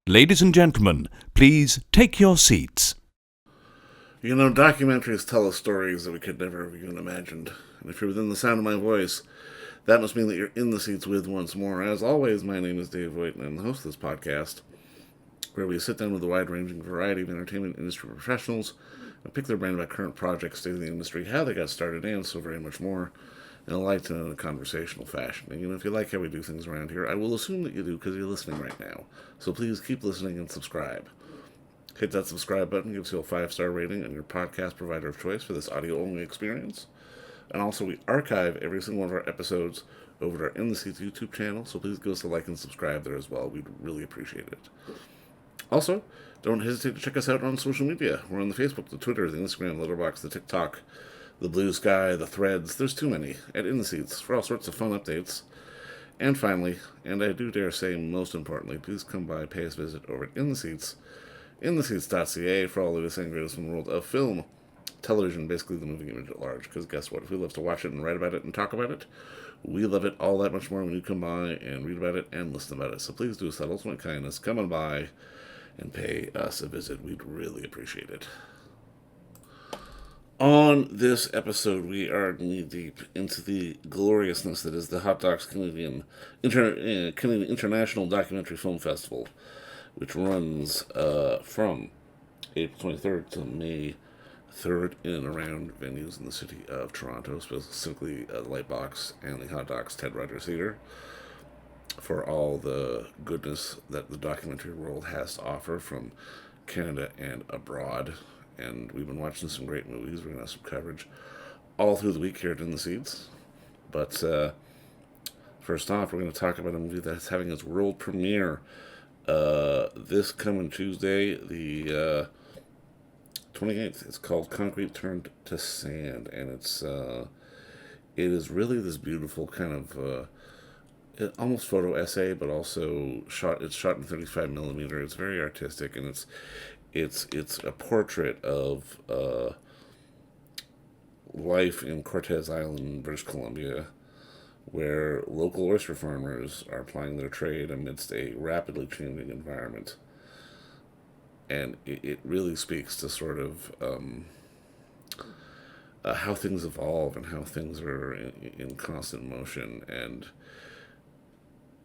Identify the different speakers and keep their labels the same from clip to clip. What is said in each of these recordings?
Speaker 1: Ladies and gentlemen, please take your seats.
Speaker 2: You know, documentaries tell us stories that we could never have even imagined. And if you're within the sound of my voice, that must mean that you're in the seats with once more. As always, my name is Dave Voigt, and I'm the host of this podcast, where we sit down with a wide-ranging variety of entertainment industry professionals and pick their brain about current projects, state of the industry, how they got started, and so very much more, in a light and in a conversational fashion. And if you like how we do things around here, I will assume that you do because you're listening right now. So please keep listening and subscribe. Hit that subscribe button, gives you a 5-star rating on your podcast provider of choice for this audio-only experience. And also, we archive every single one of our episodes over at our In the Seats YouTube channel, so please give us a like and subscribe there as well. We'd really appreciate it. Also, don't hesitate to check us out on social media. We're on the Facebook, the Twitter, the Instagram, the Letterboxd, the TikTok, the Blue Sky, the Threads. There's too many at In the Seats for all sorts of fun updates. And finally, and I do dare say most importantly, please come by, pay us a visit over at In the Seats, intheseats.ca for all the latest and greatest from the world of film, television, basically the moving image at large. Because guess what? If we love to watch it and write about it and talk about it, we love it all that much more when you come by and read about it and listen about it. So please do us that ultimate kindness. Come on by and pay us a visit. We'd really appreciate it. On this episode, we are knee deep into the gloriousness that is the Hot Docs Canadian International Documentary Film Festival, which runs from April 23rd to May 3rd in and around venues in the city of Toronto, specifically the Lightbox and the Hot Docs Ted Rogers Theatre, for all the goodness that the documentary world has to offer from Canada and abroad. And we've been watching some great movies. We're going to have some coverage all through the week here at In the Seats. But first off, we're going to talk about a movie that's having its world premiere this coming Tuesday, the 28th. It's called Concrete Turned to Sand, and it is really this beautiful kind of almost photo essay, but also It's shot in 35 millimeter. It's very artistic, and it's a portrait of life in Cortes Island, British Columbia, where local oyster farmers are plying their trade amidst a rapidly changing environment. And it really speaks to sort of how things evolve and how things are in constant motion,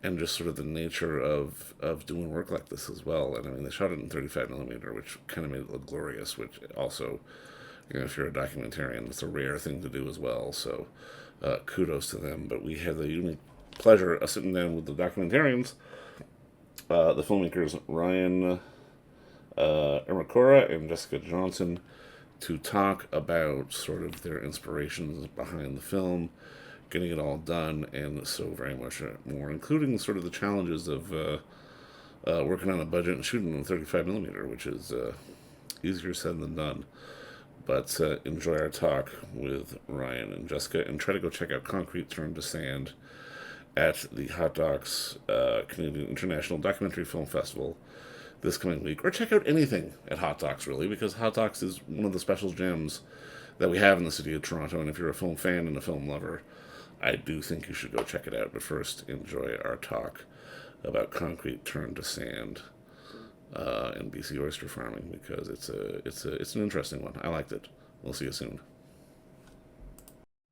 Speaker 2: and just sort of the nature of doing work like this as well. And I mean, they shot it in 35 millimeter, which kind of made it look glorious, which also, if you're a documentarian, it's a rare thing to do as well. So kudos to them. But we had the unique pleasure of sitting down with the documentarians, the filmmakers Ryan Ermacora and Jessica Johnson, to talk about sort of their inspirations behind the film, getting it all done, and so very much more, including sort of the challenges of working on a budget and shooting on 35 millimeter, which is easier said than done. But enjoy our talk with Ryan and Jessica, and try to go check out Concrete Turned to Sand at the Hot Docs Canadian International Documentary Film Festival this coming week, or check out anything at Hot Docs, really, because Hot Docs is one of the special gems that we have in the city of Toronto, and if you're a film fan and a film lover, I do think you should go check it out. But first, enjoy our talk about Concrete Turned to Sand and BC oyster farming, because it's an interesting one. I liked it. We'll see you soon.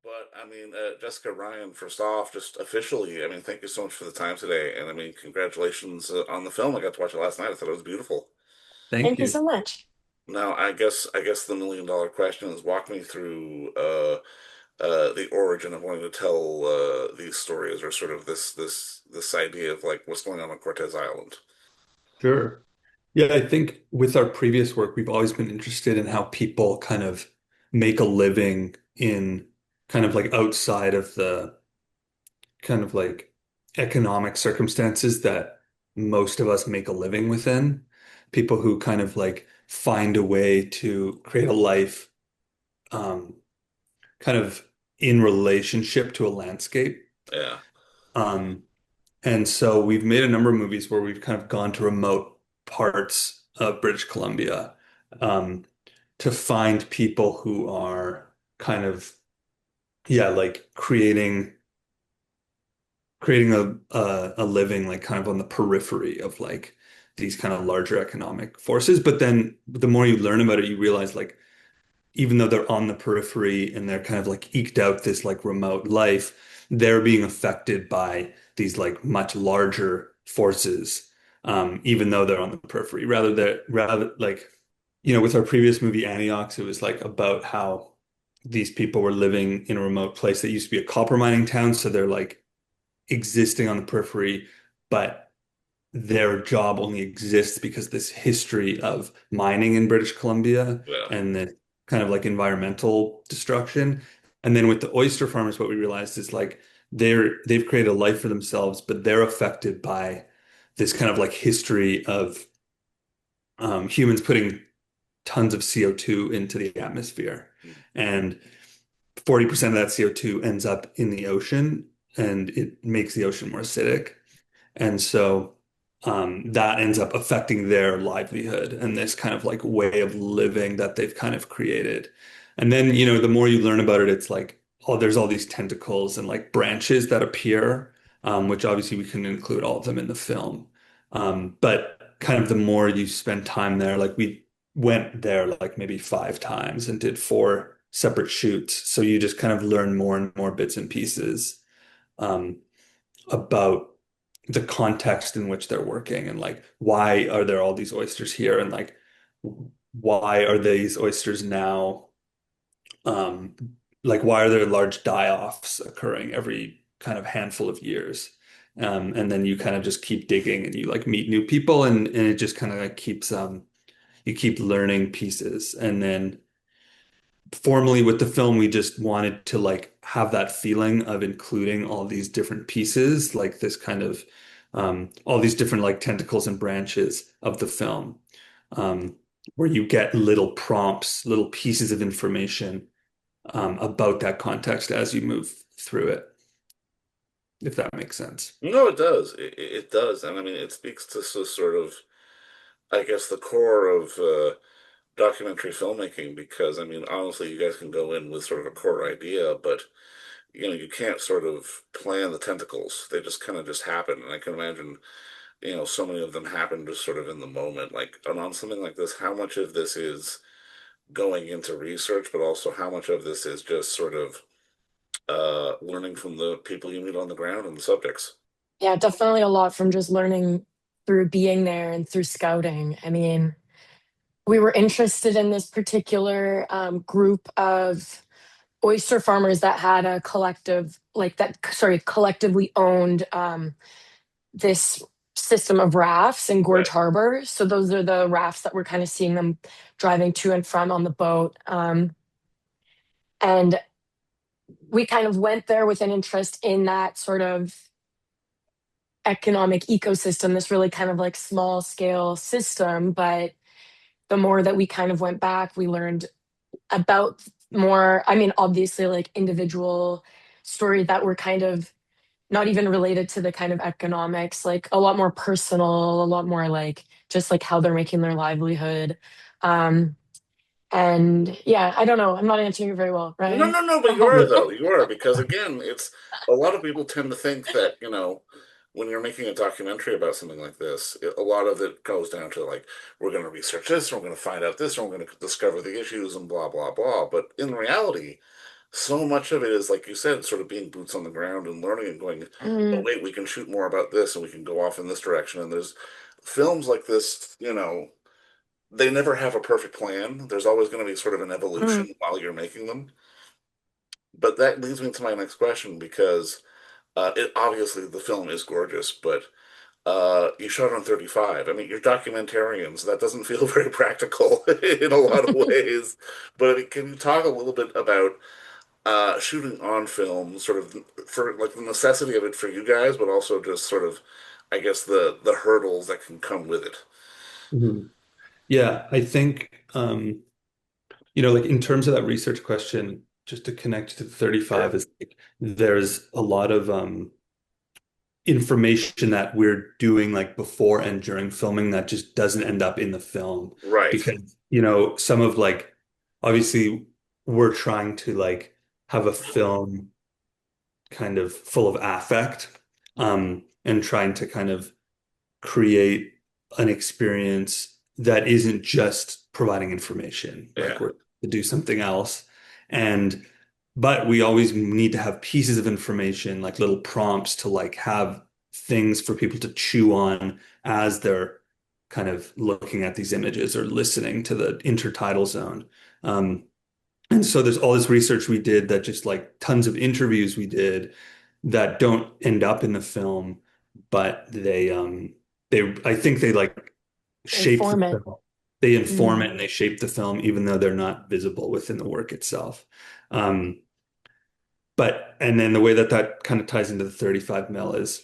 Speaker 2: But I mean, Jessica, Ryan, first off, just officially, I mean, thank you so much for the time today, and I mean, congratulations on the film. I got to watch it last night. I thought it was beautiful.
Speaker 3: Thank
Speaker 4: Thank you
Speaker 3: you.
Speaker 4: so much.
Speaker 2: Now, I guess the $1 million question is, walk me through the origin of wanting to tell these stories, or sort of this idea of like what's going on Cortes Island.
Speaker 3: Sure. Yeah, I think with our previous work, we've always been interested in how people kind of make a living in kind of like outside of the kind of like economic circumstances that most of us make a living within. People who kind of like find a way to create a life um, kind of in relationship to a landscape.
Speaker 2: Yeah,
Speaker 3: Um, And so we've made a number of movies where we've kind of gone to remote parts of British Columbia um, to find people who are kind of, yeah, like creating a living like kind of on the periphery of like these kind of larger economic forces. But then the more you learn about it, you realize like even though they're on the periphery and they're kind of like eked out this like remote life, they're being affected by these like much larger forces, even though they're on the periphery. Rather like, with our previous movie Antiochs, it was like about how these people were living in a remote place that used to be a copper mining town, so they're like existing on the periphery, but their job only exists because this history of mining in British Columbia
Speaker 2: Yeah.
Speaker 3: and the kind of like environmental destruction. And then with the oyster farmers, what we realized is like they've created a life for themselves, but they're affected by this kind of like history of humans putting tons of CO2 into the atmosphere. And 40% of that CO2 ends up in the ocean and it makes the ocean more acidic. And so that ends up affecting their livelihood and this kind of like way of living that they've kind of created. And then, the more you learn about it, it's like, oh, there's all these tentacles and like branches that appear, which obviously we couldn't include all of them in the film. But kind of the more you spend time there, like we went there like maybe 5 times and did 4 separate shoots. So you just kind of learn more and more bits and pieces um, about the context in which they're working and like why are there all these oysters here and like why are these oysters now um like why are there large die-offs occurring every kind of handful of years, and then you kind of just keep digging and you like meet new people and it just kind of like keeps you keep learning pieces. And then formally with the film, we just wanted to like have that feeling of including all these different pieces, like this kind of all these different like tentacles and branches of the film, um, where you get little prompts, little pieces of information about that context as you move through it, if that makes sense.
Speaker 2: No, it does. It does. And I mean, it speaks to sort of, I guess, the core of documentary filmmaking because, I mean, honestly, you guys can go in with sort of a core idea, but, you can't sort of plan the tentacles. They just kind of just happen. And I can imagine, so many of them happen just sort of in the moment. Like, and on something like this, how much of this is going into research, but also how much of this is just sort of learning from the people you meet on the ground and the subjects.
Speaker 4: Yeah, definitely a lot from just learning through being there and through scouting. I mean, we were interested in this particular group of oyster farmers that had a collective, like that, sorry, collectively owned this system of rafts in Gorge
Speaker 2: Right.
Speaker 4: Harbor. So those are the rafts that we're kind of seeing them driving to and from on the boat. And we kind of went there with an interest in that sort of economic ecosystem, this really kind of like small scale system. But the more that we kind of went back, we learned about more, I mean, obviously, like individual stories that were kind of not even related to the kind of economics, like a lot more personal, a lot more like just like how they're making their livelihood. Um, and yeah, I don't know. I'm not answering you very well,
Speaker 2: No,
Speaker 4: Ryan.
Speaker 2: no, no, but you are though. You are because again, it's a lot of people tend to think that, when you're making a documentary about something like this, a lot of it goes down to like we're going to research this, or we're going to find out this, or we're going to discover the issues and blah blah blah. But in reality, so much of it is like you said, sort of being boots on the ground and learning and going, oh
Speaker 4: Mm,
Speaker 2: wait, we can shoot more about this and we can go off in this direction. And there's films like this, they never have a perfect plan. There's always going to be sort of an
Speaker 4: mm,
Speaker 2: evolution while you're making them. But that leads me to my next question because it obviously the film is gorgeous, but you shot on 35. I mean, you're documentarians. That doesn't feel very practical in a lot of ways. But I mean, can you talk a little bit about shooting on film, sort of for like the necessity of it for you guys, but also just sort of, I guess the hurdles that can come with it.
Speaker 3: Mhm. Yeah, I think like in terms of that research question, just to connect to the
Speaker 2: Sure.
Speaker 3: 35 is like there's a lot of information that we're doing like before and during filming that just doesn't end up in the film
Speaker 2: Right.
Speaker 3: because some of like obviously we're trying to like have a film kind of full of affect, and trying to kind of create an experience that isn't just providing information, like
Speaker 2: Yeah.
Speaker 3: we're to do something else. And but we always need to have pieces of information, like little prompts to like have things for people to chew on as they're kind of looking at these images or listening to the intertidal zone. Um, and so there's all this research we did that just like tons of interviews we did that don't end up in the film, but they I think they like shape the
Speaker 4: Inform it.
Speaker 3: film. They inform
Speaker 4: Mhm.
Speaker 3: it and they shape the film even though they're not visible within the work itself. Um, but and then the way that that kind of ties into the 35 mil is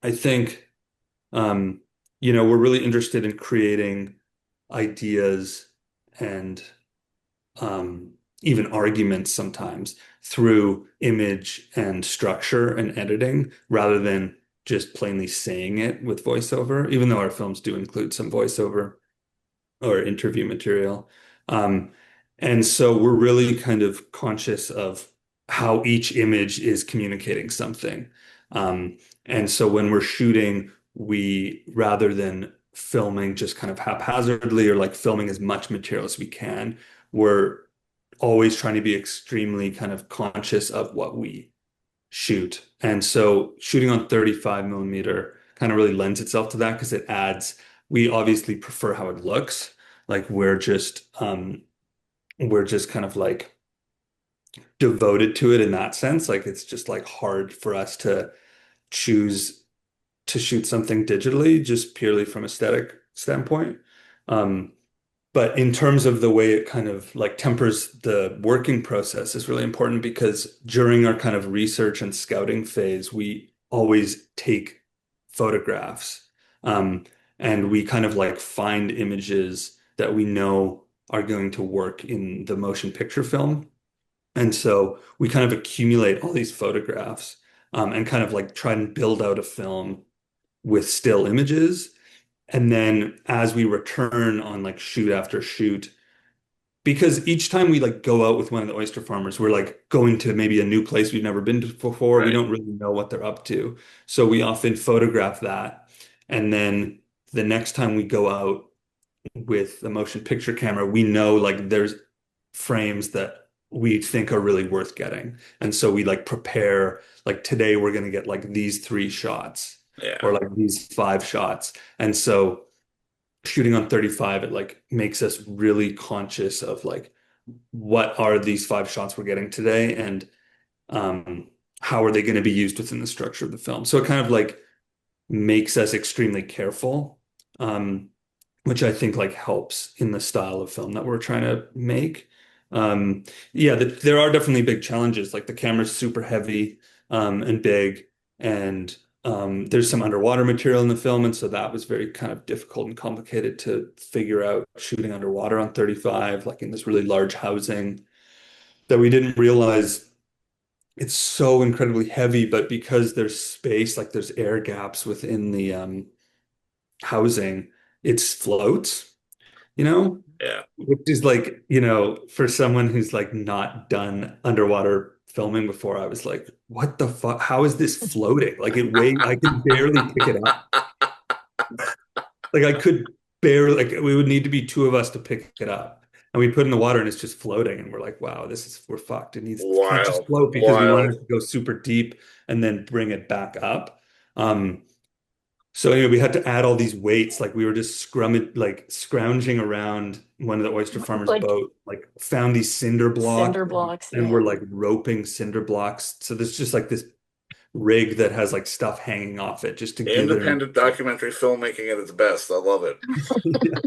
Speaker 3: I think um, we're really interested in creating ideas and um, even arguments sometimes through image and structure and editing rather than just plainly saying it with voiceover, even though our films do include some voiceover or interview material. Um, and so we're really kind of conscious of how each image is communicating something. Um, and so when we're shooting, we rather than filming just kind of haphazardly or like filming as much material as we can, we're always trying to be extremely kind of conscious of what we shoot. And so shooting on 35 millimeter kind of really lends itself to that because it adds, we obviously prefer how it looks. Like we're just kind of like devoted to it in that sense. Like it's just like hard for us to choose to shoot something digitally just purely from aesthetic standpoint. Um, but in terms of the way it kind of like tempers the working process is really important because during our kind of research and scouting phase, we always take photographs. Um, and we kind of like find images that we know are going to work in the motion picture film. And so we kind of accumulate all these photographs, and kind of like try and build out a film with still images. And then as we return on like shoot after shoot, because each time we like go out with one of the oyster farmers, we're like going to maybe a new place we've never been to before. We
Speaker 2: Right.
Speaker 3: don't really know what they're up to. So we often photograph that. And then the next time we go out with the motion picture camera, we know like there's frames that we think are really worth getting. And so we like prepare, like today we're going to get like these 3 shots
Speaker 2: Yeah.
Speaker 3: or like these 5 shots. And so shooting on 35, it like makes us really conscious of like what are these 5 shots we're getting today and um, how are they going to be used within the structure of the film. So it kind of like makes us extremely careful, um, which I think like helps in the style of film that we're trying to make. Um, yeah, there are definitely big challenges. Like the camera's super heavy and big, and there's some underwater material in the film, and so that was very kind of difficult and complicated to figure out shooting underwater on 35, like in this really large housing that we didn't realize it's so incredibly heavy, but because there's space, like there's air gaps within the housing, it floats, you know,
Speaker 2: Yeah.
Speaker 3: which is like, for someone who's like not done underwater filming before, I was like, what the fuck? How is this floating? Like I could barely pick it up. Like I could barely, like we would need to be 2 of us to pick it up. And we put it in the water and it's just floating. And we're like, wow, we're fucked. Can't just
Speaker 2: Wild.
Speaker 3: float because we
Speaker 2: Wild.
Speaker 3: wanted to go super deep and then bring it back up. Um, So anyway, we had to add all these weights. Like we were just scrounging around one of the oyster farmers'
Speaker 4: Like
Speaker 3: boat, like found these cinder blocks
Speaker 4: cinder blocks,
Speaker 3: and we're
Speaker 4: yeah.
Speaker 3: like roping cinder blocks. So there's just like this rig that has like stuff hanging off it just to give it an
Speaker 2: Independent documentary filmmaking at its best. I love it.
Speaker 3: yeah.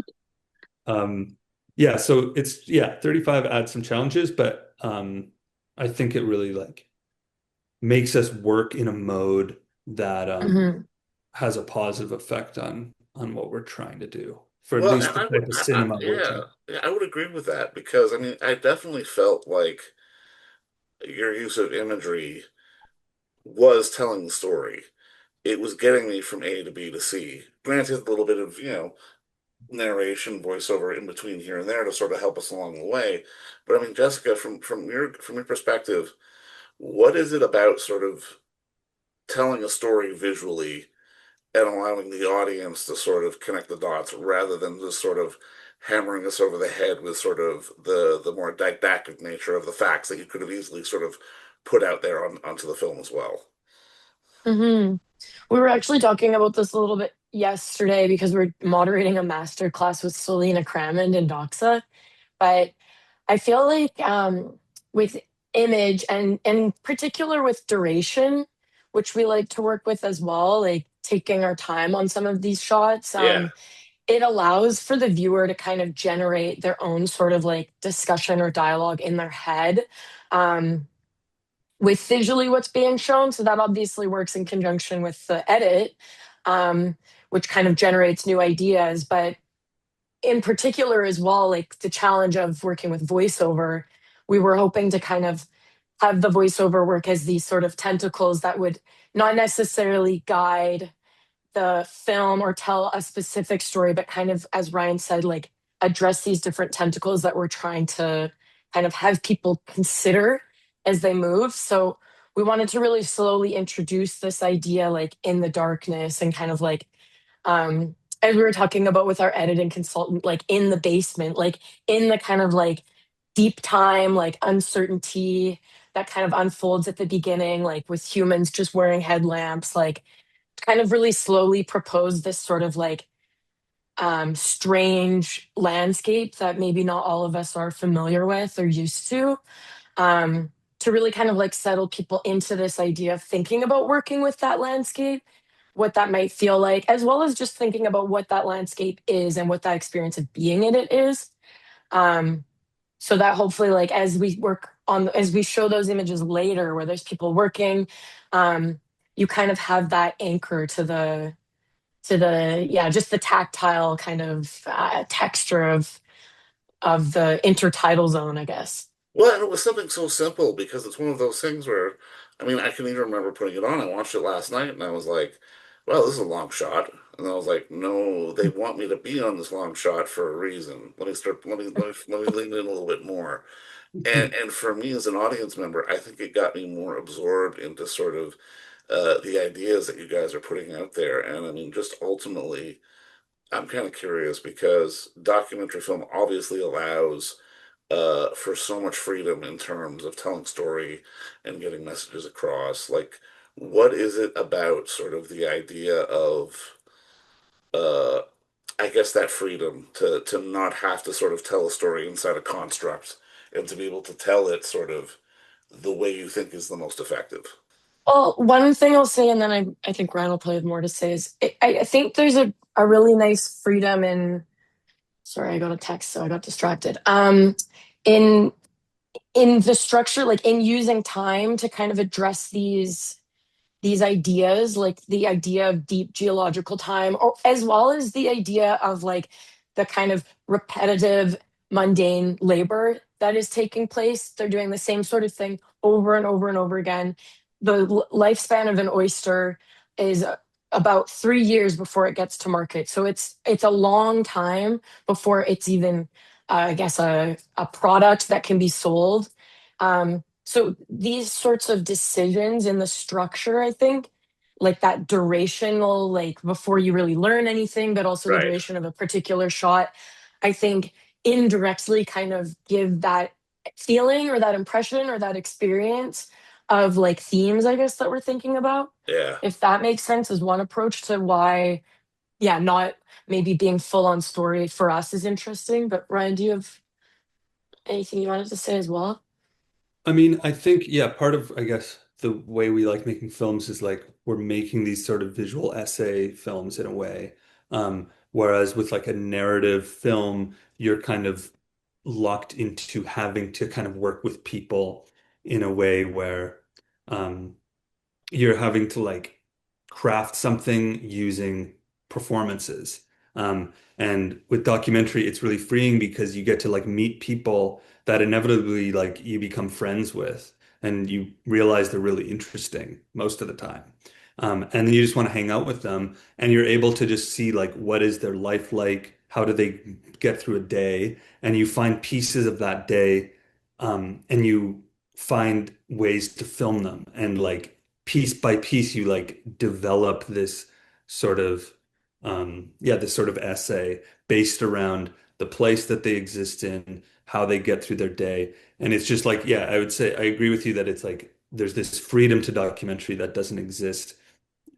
Speaker 3: Um yeah, so it's 35 adds some challenges, but I think it really like makes us work in a mode that
Speaker 4: Mhm.
Speaker 3: has a positive effect on what we're trying to do for at
Speaker 2: Well,
Speaker 3: least
Speaker 2: and
Speaker 3: the type of cinema we're
Speaker 2: yeah,
Speaker 3: trying.
Speaker 2: yeah, I would agree with that because I mean, I definitely felt like your use of imagery was telling the story. It was getting me from A to B to C. Granted, a little bit of, narration, voiceover in between here and there to sort of help us along the way. But I mean, Jessica, from your perspective, what is it about sort of telling a story visually and allowing the audience to sort of connect the dots rather than just sort of hammering us over the head with sort of the more didactic nature of the facts that you could have easily sort of put out there onto the film as well.
Speaker 4: Hmm. We were actually talking about this a little bit yesterday because we're moderating a master class with Selena Cramond and Doxa. But I feel like with image and in particular with duration, which we like to work with as well, like taking our time on some of these shots,
Speaker 2: Yeah,
Speaker 4: it allows for the viewer to kind of generate their own sort of like discussion or dialogue in their head. Um, with visually what's being shown. So that obviously works in conjunction with the edit, um, which kind of generates new ideas. But in particular, as well, like the challenge of working with voiceover, we were hoping to kind of have the voiceover work as these sort of tentacles that would not necessarily guide the film or tell a specific story, but kind of, as Ryan said, like address these different tentacles that we're trying to kind of have people consider as they move. So we wanted to really slowly introduce this idea like in the darkness and kind of like as we were talking about with our editing consultant, like in the basement, like in the kind of like deep time, like uncertainty that kind of unfolds at the beginning, like with humans just wearing headlamps, like kind of really slowly propose this sort of like strange landscape that maybe not all of us are familiar with or used um, to really kind of like settle people into this idea of thinking about working with that landscape, what that might feel like, as well as just thinking about what that landscape is and what that experience of being in it is. Um, so that hopefully, like as we work on, as we show those images later where there's people working, um, you kind of have that anchor to the yeah, just the tactile kind of texture of the intertidal zone, I guess.
Speaker 2: well, and it was something so simple because it's one of those things where, I mean, I can even remember putting it on. I watched it last night and I was like, well, this is a long shot. And I was like, no, they want me to be on this long shot for a reason. Let me lean in a little bit more. And for me as an audience member, I think it got me more absorbed into sort of the ideas that you guys are putting out there. And I mean, just ultimately, I'm kind of curious because documentary film obviously allows for so much freedom in terms of telling story and getting messages across. Like, what is it about sort of the idea of, uh, I guess, that freedom to not have to sort of tell a story inside a construct and to be able to tell it sort of the way you think is the most effective?
Speaker 4: Well, one thing I'll say, and then I think Ryan will probably have more to say, is I think there's a really nice freedom in. Sorry, I got a text, so I got distracted. In in the structure, like in using time to kind of address these ideas, like the idea of deep geological time, or as well as the idea of like the kind of repetitive, mundane labor that is taking place. They're doing the same sort of thing over and over and over again. The lifespan of an oyster is about 3 years before it gets to market. So it's a long time before it's even, I guess, a product that can be sold. So these sorts of decisions in the structure, I think, like that durational, like before you really learn anything, but also the
Speaker 2: Right.
Speaker 4: duration of a particular shot, I think indirectly kind of give that feeling or that impression or that experience of like themes, I guess, that we're thinking about.
Speaker 2: Yeah.
Speaker 4: If that makes sense, is one approach to why, yeah, not maybe being full on story for us is interesting. But Ryan, do you have anything you wanted to say as well?
Speaker 3: I mean, I think, yeah, part of, I guess, the way we like making films is like we're making these sort of visual essay films in a way. Whereas with like a narrative film, you're kind of locked into having to kind of work with people in a way where um, you're having to like craft something using performances. And with documentary, it's really freeing because you get to like meet people that inevitably like you become friends with and you realize they're really interesting most of the time. And then you just want to hang out with them and you're able to just see like what is their life like? How do they get through a day? And you find pieces of that day, and you find ways to film them and like piece by piece you like develop this sort of this sort of essay based around the place that they exist in, how they get through their day. And it's just like, yeah, I would say I agree with you that it's like there's this freedom to documentary that doesn't exist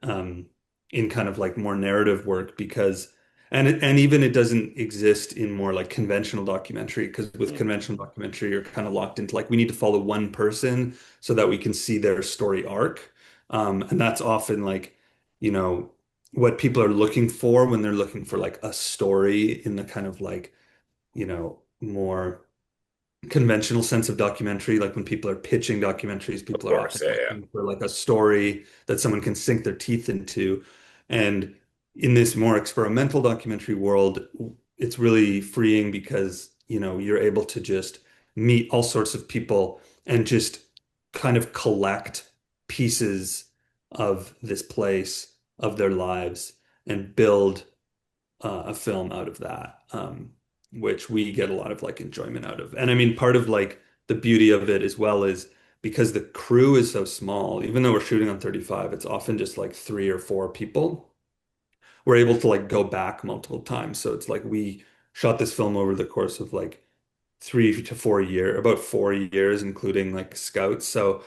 Speaker 3: um, in kind of like more narrative work because and even it doesn't exist in more like conventional documentary because with
Speaker 2: Mm.
Speaker 3: conventional documentary you're kind of locked into like we need to follow one person so that we can see their story arc. And that's often like, you know, what people are looking for when they're looking for like a story in the kind of like, you know, more conventional sense of documentary. Like when people are pitching documentaries,
Speaker 2: Of
Speaker 3: people are
Speaker 2: course,
Speaker 3: often
Speaker 2: yeah, yeah.
Speaker 3: looking for like a story that someone can sink their teeth into. And in this more experimental documentary world, it's really freeing because, you know, you're able to just meet all sorts of people and just kind of collect pieces of this place, of their lives, and build a film out of that, which we get a lot of like enjoyment out of. And I mean, part of like the beauty of it as well is because the crew is so small, even though we're shooting on 35, it's often just like 3 or 4 people. We're able to like go back multiple times. So it's like we shot this film over the course of like 3 to 4 years, about 4 years, including like scouts. So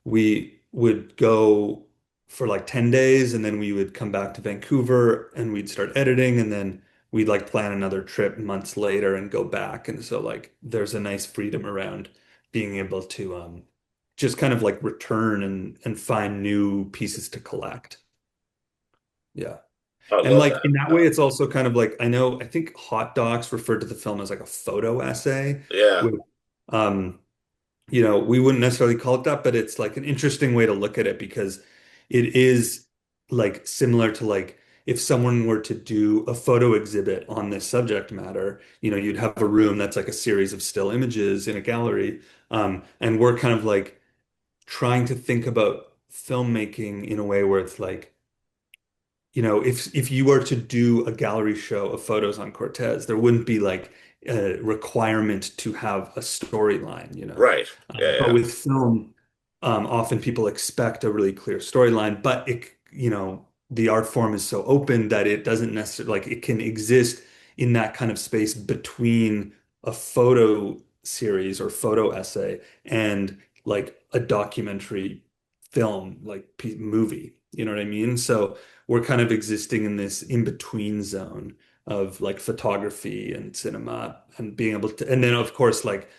Speaker 3: we would go for like 10 days and then we would come back to Vancouver and we'd start editing and then we'd like plan another trip months later and go back. And so like there's a nice freedom around being able to just kind of like return and find new pieces to collect. Yeah.
Speaker 2: I
Speaker 3: And
Speaker 2: love
Speaker 3: like
Speaker 2: that.
Speaker 3: in that way, it's also kind of like I think Hot Docs referred to the film as like a photo essay
Speaker 2: Yeah,
Speaker 3: with um you know, we wouldn't necessarily call it that, but it's like an interesting way to look at it because it is like similar to like if someone were to do a photo exhibit on this subject matter, you know, you'd have a room that's like a series of still images in a gallery. And we're kind of like trying to think about filmmaking in a way where it's like you know, if you were to do a gallery show of photos on Cortez, there wouldn't be like a requirement to have a storyline, you know.
Speaker 2: right. Yeah,
Speaker 3: But
Speaker 2: yeah.
Speaker 3: with film, often people expect a really clear storyline, but it, you know, the art form is so open that it doesn't necessarily like it can exist in that kind of space between a photo series or photo essay and like a documentary film, like movie. You know what I mean? So we're kind of existing in this in-between zone of like photography and cinema and being able to, and then of course, like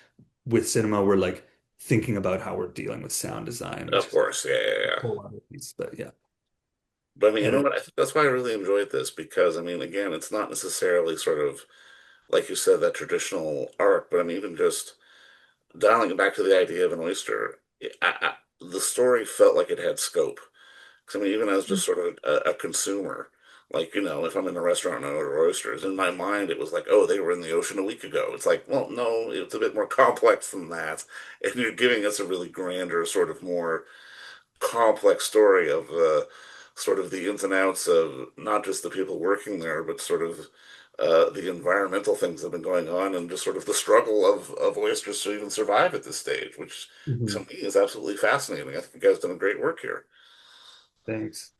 Speaker 3: with cinema, we're like thinking about how we're dealing with sound design, which
Speaker 2: Of
Speaker 3: is like
Speaker 2: course, yeah, yeah,
Speaker 3: a
Speaker 2: yeah.
Speaker 3: whole other piece. But yeah,
Speaker 2: But I mean, you know
Speaker 3: edit.
Speaker 2: what? I think that's why I really enjoyed this because I mean, again, it's not necessarily sort of like you said that traditional art, but I mean, even just dialing it back to the idea of an oyster, the story felt like it had scope. 'Cause I mean, even as just sort of a consumer, like, you know, if I'm in a restaurant and I order oysters, in my mind it was like, oh, they were in the ocean a week ago. It's like, well, no, it's a bit more complex than that. And you're giving us a really grander, sort of more complex story of sort of the ins and outs of not just the people working there, but sort of the environmental things that have been going on and just sort of the struggle of oysters to even survive at this stage, which to
Speaker 3: Mhm.
Speaker 2: me is absolutely fascinating. I think you guys done a great work here.
Speaker 3: Thanks.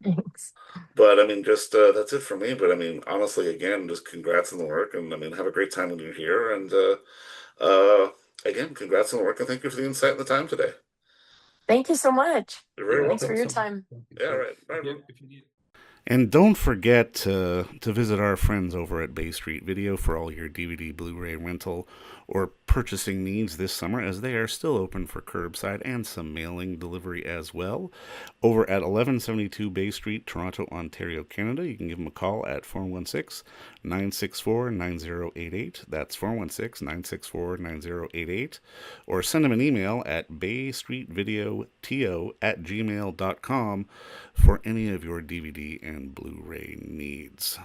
Speaker 4: Thanks.
Speaker 2: But I mean, just that's it for me. But I mean, honestly, again, just congrats on the work, and I mean, have a great time when you're here. And uh, again, congrats on the work, and thank you for the insight and the time today.
Speaker 4: Thank you so much.
Speaker 2: You're very
Speaker 3: Yeah,
Speaker 4: Thanks for
Speaker 2: welcome.
Speaker 3: thanks
Speaker 4: your
Speaker 3: so much.
Speaker 4: time.
Speaker 3: Thank you.
Speaker 2: Yeah,
Speaker 3: So
Speaker 2: right. Bye, everyone.
Speaker 3: if you need
Speaker 1: And don't forget to visit our friends over at Bay Street Video for all your DVD, Blu-ray rental, or purchasing needs this summer, as they are still open for curbside and some mailing delivery as well. Over at 1172 Bay Street, Toronto, Ontario, Canada, you can give them a call at 416-964-9088. That's 416-964-9088. Or send them an email at baystreetvideoto@gmail.com for any of your DVD and Blu-ray needs.